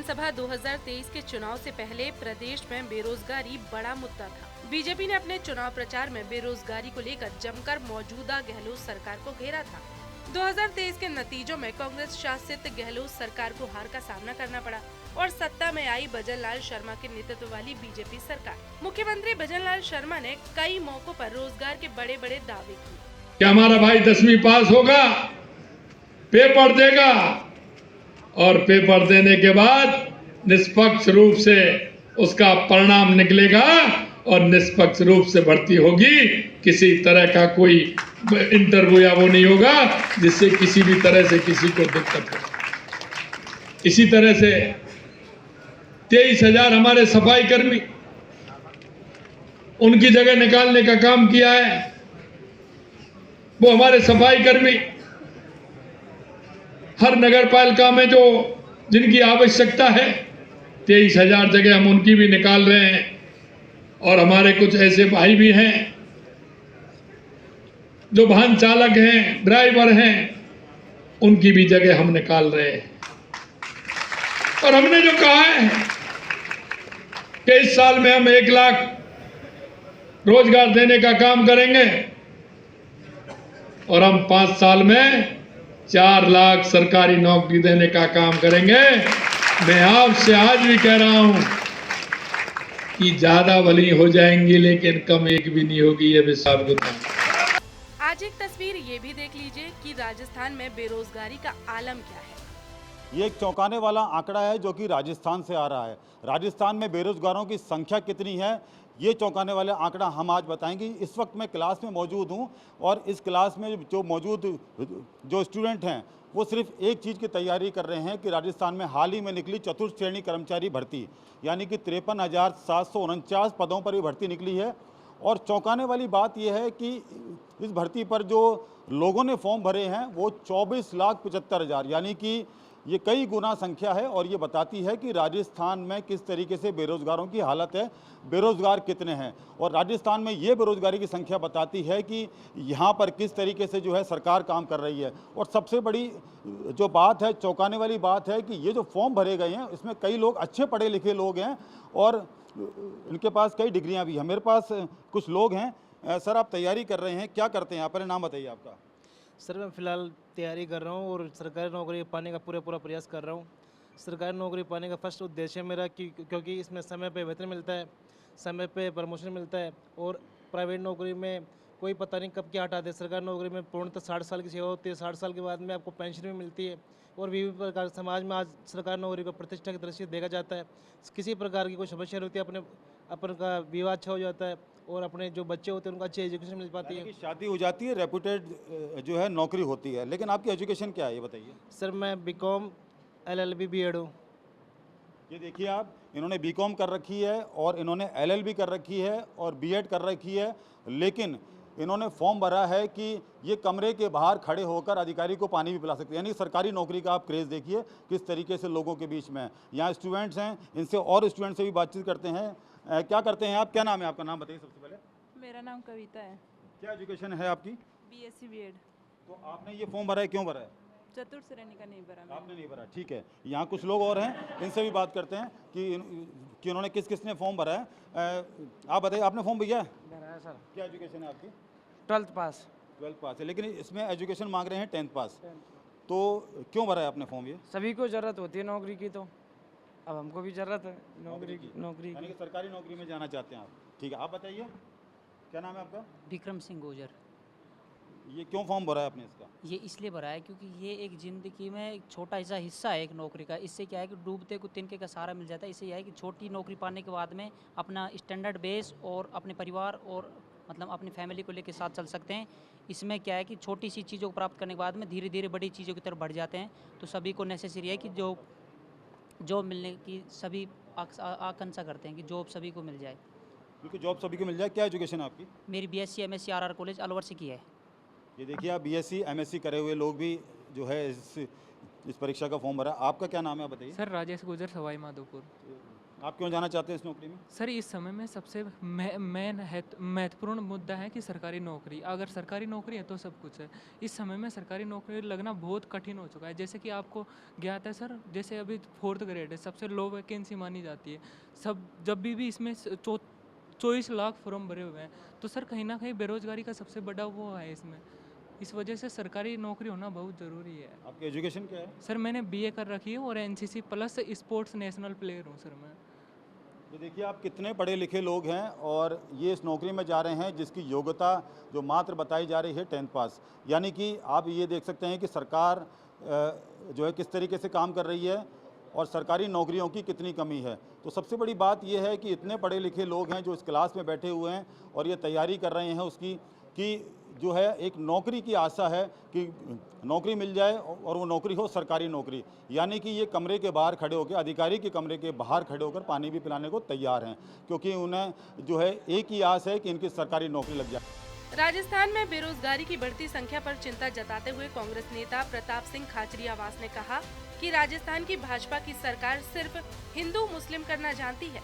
विधानसभा 2023 के चुनाव से पहले प्रदेश में बेरोजगारी बड़ा मुद्दा था। बीजेपी ने अपने चुनाव प्रचार में बेरोजगारी को लेकर जमकर मौजूदा गहलोत सरकार को घेरा था। 2023 के नतीजों में कांग्रेस शासित गहलोत सरकार को हार का सामना करना पड़ा और सत्ता में आई भजन लाल शर्मा के नेतृत्व वाली बीजेपी सरकार। मुख्यमंत्री भजन लाल शर्मा ने कई मौकों पर रोजगार के बड़े बड़े दावे किए कि हमारा भाई 10वीं पास होगा, पेपर देगा और पेपर देने के बाद निष्पक्ष रूप से उसका परिणाम निकलेगा और निष्पक्ष रूप से भर्ती होगी। किसी तरह का कोई इंटरव्यू या वो नहीं होगा जिससे किसी भी तरह से किसी को दिक्कत हो। इसी तरह से 23,000 हमारे सफाई कर्मी, उनकी जगह निकालने का काम किया है। वो हमारे सफाई कर्मी हर नगर पालिका में जो जिनकी आवश्यकता है, 23,000 जगह हम उनकी भी निकाल रहे हैं। और हमारे कुछ ऐसे भाई भी हैं जो वाहन चालक हैं, ड्राइवर हैं, उनकी भी जगह हम निकाल रहे हैं। और हमने जो कहा है कि इस साल में हम 1 लाख रोजगार देने का काम करेंगे और हम 5 साल में 4 लाख सरकारी नौकरी देने का काम करेंगे। मैं आपसे आज भी कह रहा हूं कि ज्यादा भली हो जाएंगी लेकिन कम एक भी नहीं होगी, ये भी साफ बताऊं। आज एक तस्वीर ये भी देख लीजिए कि राजस्थान में बेरोजगारी का आलम क्या है। ये एक चौंकाने वाला आंकड़ा है जो कि राजस्थान से आ रहा है। राजस्थान में बेरोजगारों की संख्या कितनी है, ये चौंकाने वाला आंकड़ा हम आज बताएंगे। इस वक्त मैं क्लास में मौजूद हूं और इस क्लास में जो मौजूद जो स्टूडेंट हैं वो सिर्फ एक चीज़ की तैयारी कर रहे हैं कि राजस्थान में हाल ही में निकली चतुर्थ श्रेणी कर्मचारी भर्ती, यानी कि 53,749 पदों पर ये भर्ती निकली है। और चौंकाने वाली बात यह है कि इस भर्ती पर जो लोगों ने फॉर्म भरे हैं वो 24,75,000, यानी कि ये कई गुना संख्या है। और ये बताती है कि राजस्थान में किस तरीके से बेरोजगारों की हालत है, बेरोजगार कितने हैं। और राजस्थान में ये बेरोजगारी की संख्या बताती है कि यहाँ पर किस तरीके से जो है सरकार काम कर रही है। और सबसे बड़ी जो बात है, चौंकाने वाली बात है कि ये जो फॉर्म भरे गए हैं इसमें कई लोग अच्छे पढ़े लिखे लोग हैं और इनके पास कई डिग्रियाँ भी हैं। मेरे पास कुछ लोग हैं। सर, आप तैयारी कर रहे हैं, क्या करते हैं? अपने नाम बताइए आपका। सर, मैं फ़िलहाल तैयारी कर रहा हूँ और सरकारी नौकरी पाने का पूरा प्रयास कर रहा हूँ। सरकारी नौकरी पाने का फर्स्ट उद्देश्य मेरा क्योंकि इसमें समय पे वेतन मिलता है, समय पे प्रमोशन मिलता है और प्राइवेट नौकरी में कोई पता नहीं कब क्या हटा दे। सरकारी नौकरी में पूर्णतः 60 साल की सेवा होती है, 60 साल के बाद में आपको पेंशन भी मिलती है और विभिन्न प्रकार समाज में आज सरकारी नौकरी को प्रतिष्ठा की दृष्टि देखा जाता है। किसी प्रकार की कोई समस्या होती है, अपन का विवाह अच्छा हो जाता है और अपने जो बच्चे होते हैं उनको अच्छी एजुकेशन मिल पाती है। शादी हो जाती है, रेपुटेड जो है नौकरी होती है। लेकिन आपकी एजुकेशन क्या है ये बताइए। सर, मैं बीकॉम LLB BEd हूँ। ये देखिए आप, इन्होंने बीकॉम कर रखी है और इन्होंने LLB कर रखी है और बीएड कर रखी है। लेकिन इन्होंने फॉर्म भरा है कि ये कमरे के बाहर खड़े होकर अधिकारी को पानी भी पिला सकते हैं। यानी सरकारी नौकरी का आप क्रेज़ देखिए किस तरीके से लोगों के बीच में है। यहाँ स्टूडेंट्स हैं, इनसे और स्टूडेंट से भी बातचीत करते हैं। क्या करते हैं आप? क्या नाम है आपका? नाम बताइए सबसे पहले। मेरा नाम कविता है। क्या एजुकेशन है आपकी? BSc BEd। तो आपने ये फॉर्म भरा है, क्यों भरा है? चतुर्थ श्रेणी का नहीं भरा मैंने। आपने नहीं भरा, ठीक है। यहाँ कुछ लोग और हैं, इनसे भी बात करते हैं कि उन्होंने किसने फॉर्म भरा है। आप बताइए, आपने फॉर्म भैया? भरा है सर। क्या एजुकेशन है आपकी? 12th पास। 12th पास है, लेकिन इसमें एजुकेशन मांग रहे हैं 10th पास। तो क्यों भरा है आपने फॉर्म ये? सभी को ज़रूरत होती है नौकरी की, तो अब हमको भी ज़रूरत है नौकरी यानी कि सरकारी नौकरी में जाना चाहते हैं आप। ठीक है, आप बताइए, क्या नाम है आपका? विक्रम सिंह गुजर। ये क्यों फॉर्म भरा है आपने इसका? ये इसलिए भरा है क्योंकि ये एक ज़िंदगी में एक छोटा सा हिस्सा है एक नौकरी का। इससे क्या है कि डूबते को तिनके का सहारा मिल जाता है। इससे यह है कि छोटी नौकरी पाने के बाद में अपना स्टैंडर्ड बेस और अपने परिवार और मतलब अपनी फैमिली को लेकर साथ चल सकते हैं। इसमें क्या है कि छोटी सी चीज़ों को प्राप्त करने के बाद में धीरे धीरे बड़ी चीज़ों की तरफ बढ़ जाते हैं। तो सभी को नेसेसरी है कि जॉब मिलने की सभी आकांक्षा करते हैं कि जॉब सभी को मिल जाए। बिल्कुल, जॉब सभी को मिल जाए। क्या एजुकेशन है आपकी? मेरी BSc MSc RR college Alwar से की है। ये देखिए आप, BSc MSc करे हुए लोग भी जो है इस परीक्षा का फॉर्म भरा। आपका क्या नाम है, आप बताइए। सर, राजेश गुजर, सवाई माधोपुर। आप क्यों जाना चाहते हैं इस नौकरी में? सर इस समय में सबसे महत्वपूर्ण मुद्दा है कि सरकारी नौकरी, अगर सरकारी नौकरी है तो सब कुछ है। इस समय में सरकारी नौकरी लगना बहुत कठिन हो चुका है। जैसे कि आपको ज्ञात है सर, जैसे अभी 4th ग्रेड है, सबसे लो वैकेंसी मानी जाती है। जब भी इसमें 24 लाख फॉर्म भरे हुए हैं, तो सर कहीं ना कहीं बेरोजगारी का सबसे बड़ा वो है इसमें। इस वजह से सरकारी नौकरी होना बहुत ज़रूरी है। आपकी एजुकेशन क्या है? सर मैंने BA कर रखी है और NCC plus sports national player हूँ सर मैं। तो देखिए आप कितने पढ़े लिखे लोग हैं और ये इस नौकरी में जा रहे हैं जिसकी योग्यता जो मात्र बताई जा रही है 10th पास। यानी कि आप ये देख सकते हैं कि सरकार जो है किस तरीके से काम कर रही है और सरकारी नौकरियों की कितनी कमी है। तो सबसे बड़ी बात यह है कि इतने पढ़े लिखे लोग हैं जो इस क्लास में बैठे हुए हैं और ये तैयारी कर रहे हैं उसकी कि जो है एक नौकरी की आशा है कि नौकरी मिल जाए और वो नौकरी हो सरकारी नौकरी। यानी कि ये कमरे के बाहर खड़े होकर, अधिकारी के कमरे के बाहर खड़े होकर पानी भी पिलाने को तैयार हैं, क्योंकि उन्हें जो है एक ही आस है कि इनकी सरकारी नौकरी लग जाए। राजस्थान में बेरोजगारी की बढ़ती संख्या पर चिंता जताते हुए कांग्रेस नेता प्रताप सिंह खाचरियावास ने कहा कि राजस्थान की भाजपा की सरकार सिर्फ हिंदू मुस्लिम करना जानती है।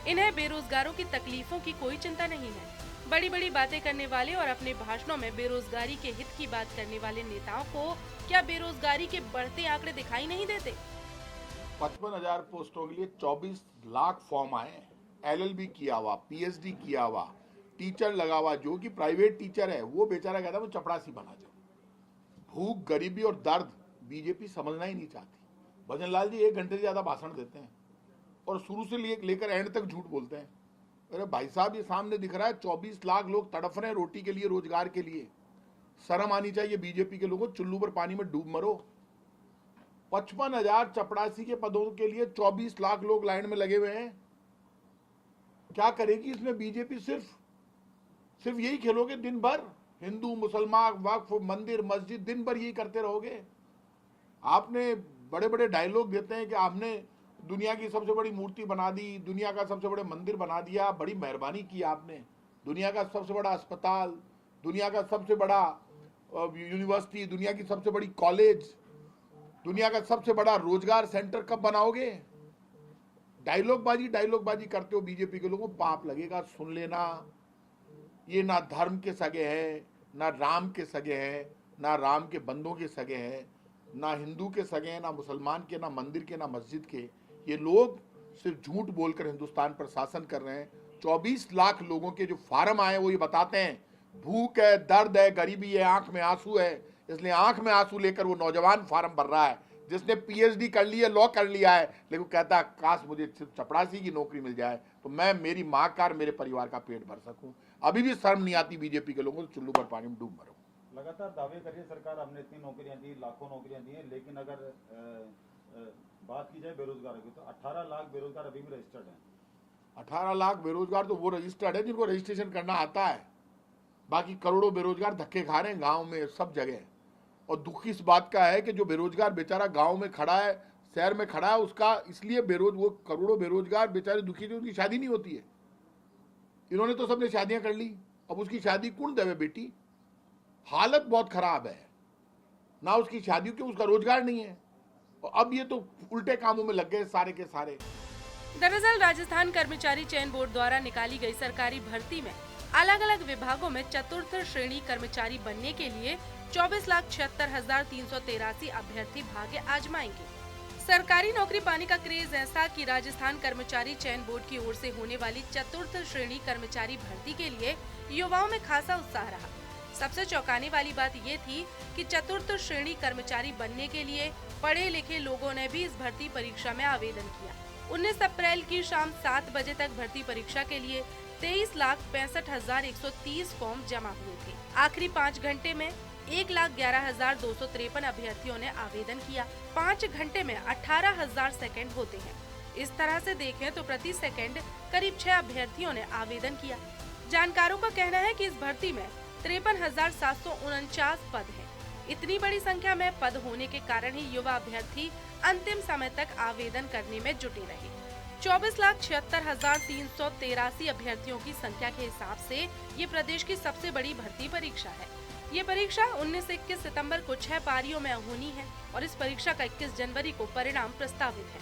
इन्हें बेरोजगारों की तकलीफों की कोई चिंता नहीं है। बड़ी बड़ी बातें करने वाले और अपने भाषणों में बेरोजगारी के हित की बात करने वाले नेताओं को क्या बेरोजगारी के बढ़ते आंकड़े दिखाई नहीं देते? 55,000 पोस्टों के लिए 24 लाख फॉर्म आए। LLB किया हुआ, PhD किया हुआ, टीचर लगा हुआ, जो कि प्राइवेट टीचर है, वो बेचारा कहता है वो चपरासी बना जाए। भूख, गरीबी और दर्द बीजेपी समझना ही नहीं चाहती। भजन लाल जी 1 घंटे से ज्यादा भाषण देते हैं और शुरू से लेकर एंड तक झूठ बोलते हैं। अरे भाई साहब, ये सामने दिख रहा है 24 लाख लोग तड़फ रहे हैं रोटी के लिए, रोजगार के लिए। शर्म आनी चाहिए बीजेपी के लोगों। चुल्लू पर पानी में डूब मरो। 55,000 चपरासी के पदों के लिए 24 लाख लोग लाइन में लगे हुए हैं। क्या करेगी इसमें बीजेपी? सिर्फ यही खेलोगे दिन भर? हिंदू मुसलमान, वक्फ, मंदिर, मस्जिद, दिन भर यही करते रहोगे? आपने बड़े बड़े डायलॉग देते हैं कि आपने दुनिया की सबसे बड़ी मूर्ति बना दी, दुनिया का सबसे बड़े मंदिर बना दिया, बड़ी मेहरबानी की आपने। दुनिया का सबसे बड़ा अस्पताल, दुनिया का सबसे बड़ा यूनिवर्सिटी, दुनिया की सबसे बड़ी कॉलेज, दुनिया का सबसे बड़ा रोजगार सेंटर कब बनाओगे? डायलॉग बाजी करते हो बीजेपी के लोगों। पाप लगेगा, सुन लेना। ये ना धर्म के सगे हैं, ना राम के सगे हैं, ना राम के बंदों के सगे हैं, ना हिंदू के सगे हैं, ना मुसलमान के, ना मंदिर के, ना मस्जिद के। ये लोग सिर्फ झूठ बोलकर हिंदुस्तान पर शासन कर रहे हैं। 24 लाख लोगों के जो फार्म आए वो ये बताते हैं भूख है, दर्द है, गरीबी है, आंख में आंसू है। इसलिए आंख में आंसू लेकर वो नौजवान फार्म भर रहा है जिसने PhD कर ली है, लॉ कर लिया है, लेकिन कहता है काश मुझे चपरासी की नौकरी मिल जाए तो मैं मेरी माँ का और मेरे परिवार का पेट भर सकूं। अभी भी शर्म नहीं आती बीजेपी के लोगों को। चुल्लू पर पानी में डूब मरो। लगातार दावे करिए सरकार हमने इतनी नौकरियां दी, लाखों नौकरियां दी हैं, लेकिन अगर बात की जाए बेरोजगारों की तो 18 लाख बेरोजगार अभी भी रजिस्टर्ड हैं। 18 लाख बेरोजगार तो वो रजिस्टर्ड है जिनको रजिस्ट्रेशन करना आता है। बाकी करोड़ों बेरोजगार धक्के खा रहे हैं गांव में, सब जगह। और दुख इस बात का है कि जो बेरोजगार बेचारा गांव में खड़ा है, शहर में खड़ा है, उसका इसलिए वो करोड़ों बेरोजगार बेचारे दुखी थे, उनकी शादी नहीं होती है। इन्होंने तो सबने शादियां कर ली, अब उसकी शादी कौन देवे बेटी? हालत बहुत खराब है ना उसकी शादी की, उसका रोजगार नहीं है। और अब ये तो उल्टे कामों में लग गए सारे के सारे। दरअसल राजस्थान कर्मचारी चयन बोर्ड द्वारा निकाली गई सरकारी भर्ती में अलग अलग विभागों में 4th श्रेणी कर्मचारी बनने के लिए 24,76,383 अभ्यर्थी भाग्य आजमाएंगे। सरकारी नौकरी पाने का क्रेज ऐसा कि राजस्थान कर्मचारी चयन बोर्ड की ओर से होने वाली 4th श्रेणी कर्मचारी भर्ती के लिए युवाओं में खासा उत्साह रहा। सबसे चौंकाने वाली बात ये थी कि 4th श्रेणी कर्मचारी बनने के लिए पढ़े लिखे लोगों ने भी इस भर्ती परीक्षा में आवेदन किया। 19 अप्रैल की शाम 7 बजे तक भर्ती परीक्षा के लिए 23,65,130 फॉर्म जमा हुए थे। आखिरी 5 घंटे में 1,11,253 अभ्यर्थियों ने आवेदन किया। 5 घंटे में 18,000 सेकंड होते हैं। इस तरह से देखें तो प्रति सेकंड करीब 6 अभ्यर्थियों ने आवेदन किया। जानकारों का कहना है कि इस भर्ती में 53,749 पद हैं। इतनी बड़ी संख्या में पद होने के कारण ही युवा अभ्यर्थी अंतिम समय तक आवेदन करने में जुटे रहे। 24,76,383 अभ्यर्थियों की संख्या के हिसाब से ये प्रदेश की सबसे बड़ी भर्ती परीक्षा है। ये परीक्षा 19 से 21 सितंबर को 6 पारियों में होनी है और इस परीक्षा का 21 जनवरी को परिणाम प्रस्तावित है।